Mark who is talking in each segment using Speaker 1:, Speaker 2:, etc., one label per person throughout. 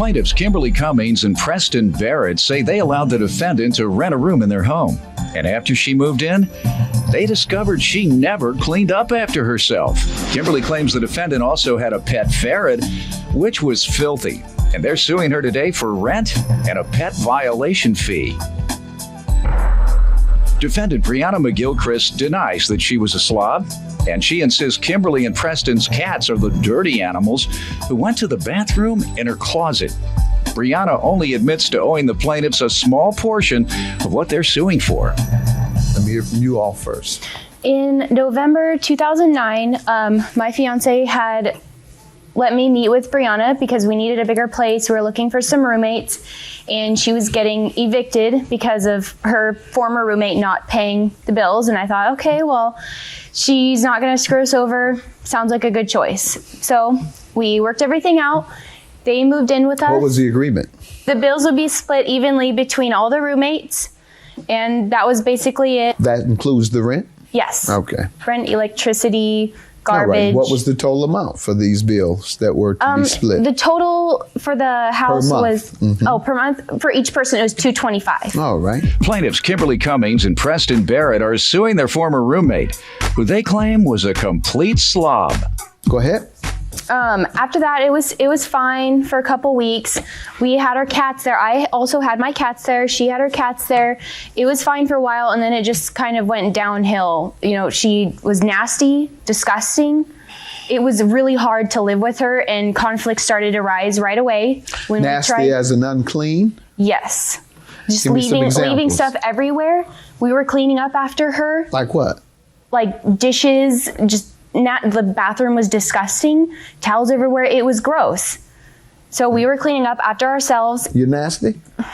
Speaker 1: Plaintiffs Kimberly Cummings and Preston Ferret say they allowed the defendant to rent a room in their home. And after she moved in, they discovered she never cleaned up after herself. Kimberly claims the defendant also had a pet ferret, which was filthy. And they're suing her today for rent and a pet violation fee. Defendant Brianna McGilchrist denies that she was a slob, and she insists Kimberly and Preston's cats are the dirty animals who went to the bathroom in her closet. Brianna only admits to owing the plaintiffs a small portion of what they're suing for.
Speaker 2: Let me hear from you all first.
Speaker 3: In November 2009, my fiance had let me meet with Brianna because we needed a bigger place. We were looking for some roommates, and she was getting evicted because of her former roommate not paying the bills. And I thought, okay, well, she's not going to screw us over. Sounds like a good choice. So we worked everything out. They moved in with us.
Speaker 2: What was the agreement?
Speaker 3: The bills would be split evenly between all the roommates, and that was basically it.
Speaker 2: That includes the rent?
Speaker 3: Yes.
Speaker 2: Okay.
Speaker 3: Rent, electricity, garbage.
Speaker 2: All right. What was the total amount for these bills that were to be split?
Speaker 3: The total for the house was per month. For each person, it was $225.
Speaker 2: All right.
Speaker 1: Plaintiffs Kimberly Cummings and Preston Ferret are suing their former roommate, who they claim was a complete slob.
Speaker 2: Go ahead.
Speaker 3: After that, it was fine for a couple weeks. We had our cats there. I also had my cats there. She had her cats there. It was fine for a while, and then it just kind of went downhill. You know, she was nasty, disgusting. It was really hard to live with her, and conflict started to rise right away. When
Speaker 2: Nasty
Speaker 3: we tried,
Speaker 2: as in unclean?
Speaker 3: Just
Speaker 2: Give me some
Speaker 3: leaving
Speaker 2: examples.
Speaker 3: stuff everywhere. We were cleaning up after her.
Speaker 2: Like what?
Speaker 3: Like dishes, the bathroom was disgusting. Towels everywhere. It was gross. So we were cleaning up after ourselves.
Speaker 2: You nasty?
Speaker 4: No.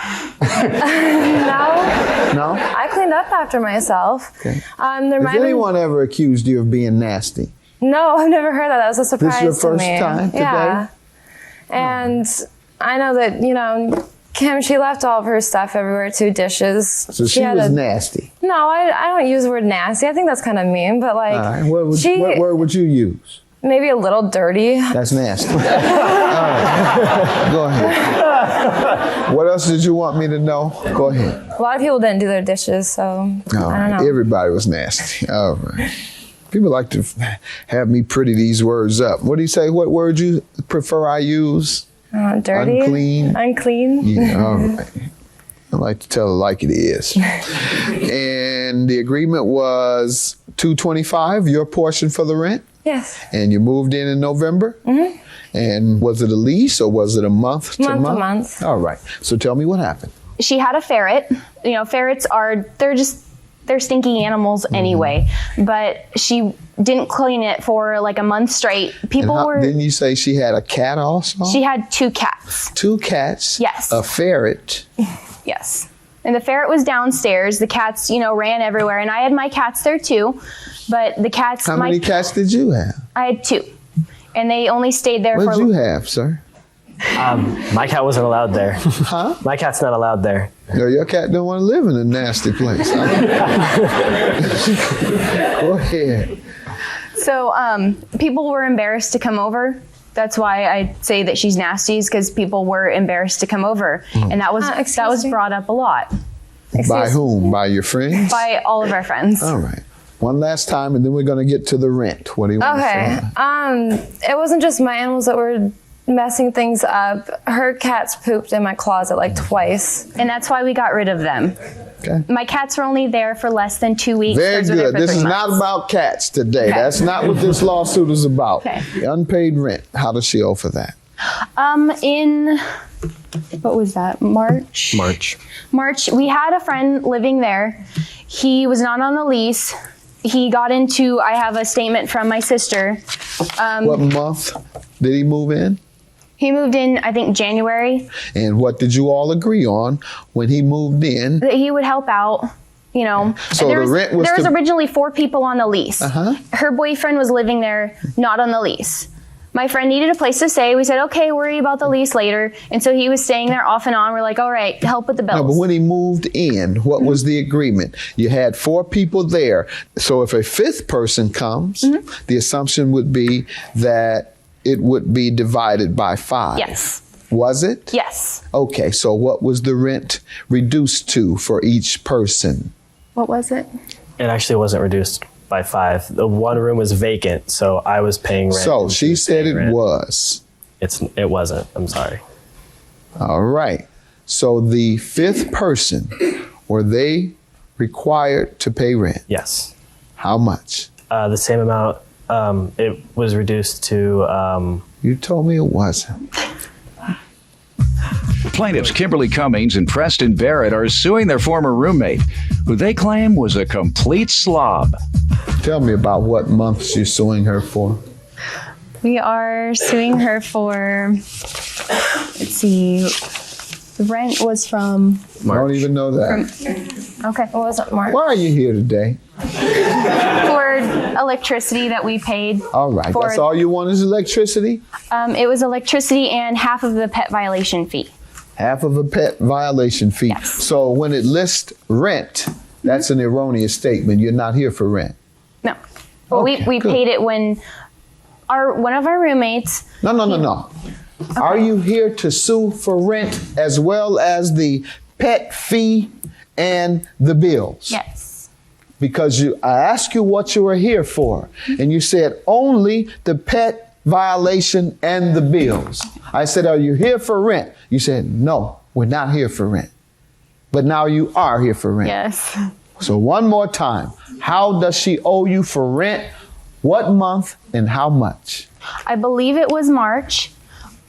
Speaker 2: No?
Speaker 4: I cleaned up after myself.
Speaker 2: Okay.
Speaker 4: There
Speaker 2: Has anyone ever accused you of being nasty?
Speaker 4: No, I've never heard that. That was a surprise
Speaker 2: This is your
Speaker 4: to
Speaker 2: first
Speaker 4: me.
Speaker 2: time today?
Speaker 4: Yeah. And I know that, Kim, she left all of her stuff everywhere, 2 dishes.
Speaker 2: So she was nasty.
Speaker 4: No, I don't use the word nasty. I think that's kind of mean, but like,
Speaker 2: All right. What word would you use?
Speaker 4: maybe a little dirty.
Speaker 2: That's nasty. All right. Go ahead. What else did you want me to know? Go ahead.
Speaker 4: A lot of people didn't do their dishes, so
Speaker 2: All
Speaker 4: I don't
Speaker 2: right.
Speaker 4: know.
Speaker 2: Everybody was nasty. All right. People like to have me pretty these words up. What do you say? What word you prefer I use?
Speaker 4: Dirty.
Speaker 2: Unclean.
Speaker 4: Unclean.
Speaker 2: Yeah, all right. I like to tell it like it is. And the agreement was $225, your portion for the rent?
Speaker 4: Yes.
Speaker 2: And you moved in November? Mm-hmm. And was it a lease or was it a month to month?
Speaker 4: Month to month.
Speaker 2: All right. So tell me what happened.
Speaker 3: She had a ferret. Ferrets they're stinky animals anyway. But she didn't clean it for like a month straight.
Speaker 2: Didn't you say she had a cat also?
Speaker 3: She had 2 cats.
Speaker 2: 2 cats?
Speaker 3: Yes.
Speaker 2: A ferret?
Speaker 3: Yes. And the ferret was downstairs. The cats, ran everywhere. And I had my cats there too. But the cats...
Speaker 2: How many cats did you have?
Speaker 3: I had 2. And they only stayed there
Speaker 2: What did you have, sir?
Speaker 5: My cat wasn't allowed there.
Speaker 2: Huh?
Speaker 5: My cat's not allowed there.
Speaker 2: No, your cat don't want to live in a nasty place. Go ahead.
Speaker 3: So people were embarrassed to come over. That's why I say that she's nasty, is because people were embarrassed to come over. And that was brought up a lot.
Speaker 2: By whom? By your friends?
Speaker 3: By all of our friends.
Speaker 2: All right. One last time, and then we're going to get to the rent. What do you want to say?
Speaker 4: It wasn't just my animals that were messing things up. Her cats pooped in my closet like twice.
Speaker 3: And that's why we got rid of them.
Speaker 2: Okay.
Speaker 3: My cats were only there for less than 2 weeks.
Speaker 2: Very
Speaker 3: Hers were there
Speaker 2: good.
Speaker 3: for
Speaker 2: This
Speaker 3: 3
Speaker 2: is
Speaker 3: months.
Speaker 2: not about cats today.
Speaker 3: Okay.
Speaker 2: That's not what this lawsuit is about.
Speaker 3: Okay.
Speaker 2: The unpaid rent. How does she owe for that?
Speaker 3: In, what was that, March, we had a friend living there. He was not on the lease. He got into, I have a statement from my sister.
Speaker 2: What month did he move in?
Speaker 3: He moved in, I think, January.
Speaker 2: And what did you all agree on when he moved in?
Speaker 3: That he would help out,
Speaker 2: So the rent was
Speaker 3: there was originally 4 people on the lease. Her boyfriend was living there, not on the lease. My friend needed a place to stay. We said, okay, worry about the lease later. And so he was staying there off and on. We're like, all right, help with the bills.
Speaker 2: No, but when he moved in, what was the agreement? You had 4 people there. So if a 5th person comes, the assumption would be that it would be divided by 5.
Speaker 3: Yes.
Speaker 2: Was it?
Speaker 3: Yes.
Speaker 2: Okay, so what was the rent reduced to for each person?
Speaker 3: What was it?
Speaker 5: It actually wasn't reduced by 5. The one room was vacant, so I was paying rent.
Speaker 2: So
Speaker 5: and
Speaker 2: she
Speaker 5: was
Speaker 2: said
Speaker 5: paying
Speaker 2: it
Speaker 5: rent.
Speaker 2: was.
Speaker 5: It wasn't. I'm sorry.
Speaker 2: All right. So the fifth person, were they required to pay rent?
Speaker 5: Yes.
Speaker 2: How much?
Speaker 5: The same amount. It was reduced to.
Speaker 2: You told me it wasn't.
Speaker 1: Plaintiffs Kimberly Cummings and Preston Barrett are suing their former roommate, who they claim was a complete slob.
Speaker 2: Tell me about what months you're suing her for.
Speaker 3: We are suing her for, let's see, the rent was from,
Speaker 2: I don't even know that.
Speaker 3: okay,
Speaker 4: It wasn't March.
Speaker 2: Why are you here today?
Speaker 3: for electricity that we paid.
Speaker 2: All right.
Speaker 3: For-
Speaker 2: That's all you want is electricity?
Speaker 3: It was electricity and half of the pet violation fee.
Speaker 2: Half of a pet violation fee.
Speaker 3: Yes.
Speaker 2: So when it lists rent, that's an erroneous statement. You're not here for rent.
Speaker 3: No. Well,
Speaker 2: Okay,
Speaker 3: we
Speaker 2: good.
Speaker 3: paid it when one of our roommates,
Speaker 2: No. Are you here to sue for rent as well as the pet fee and the bills?
Speaker 3: yes,
Speaker 2: Because I asked you what you were here for, and you said only the pet violation and the bills. I said, are you here for rent? You said, no, we're not here for rent. But now you are here for rent.
Speaker 3: yes.
Speaker 2: So one more time, how does she owe you for rent? What month and how much?
Speaker 3: I believe it was March.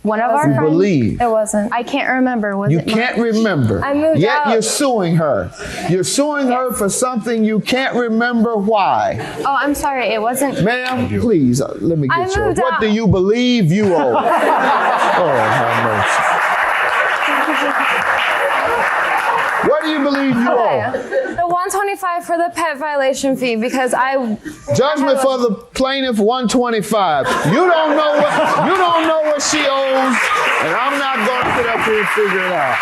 Speaker 3: One of our
Speaker 2: You
Speaker 3: friends,
Speaker 2: believe.
Speaker 4: It wasn't.
Speaker 3: I can't remember. Was
Speaker 2: You
Speaker 3: it March?
Speaker 2: can't remember.
Speaker 4: I moved
Speaker 2: Yet
Speaker 4: out.
Speaker 2: you're suing her. You're suing her for something you can't remember why.
Speaker 3: Oh, I'm sorry. It wasn't.
Speaker 2: Ma'am, please, let me
Speaker 4: I
Speaker 2: get you.
Speaker 4: moved
Speaker 2: What
Speaker 4: out.
Speaker 2: do you believe you owe? Oh, have mercy. What do you believe you owe?
Speaker 4: The $125 for the pet violation fee because
Speaker 2: Judgment for the plaintiff, $125. You don't know what she owes, and I'm not going to sit up here and figure it out.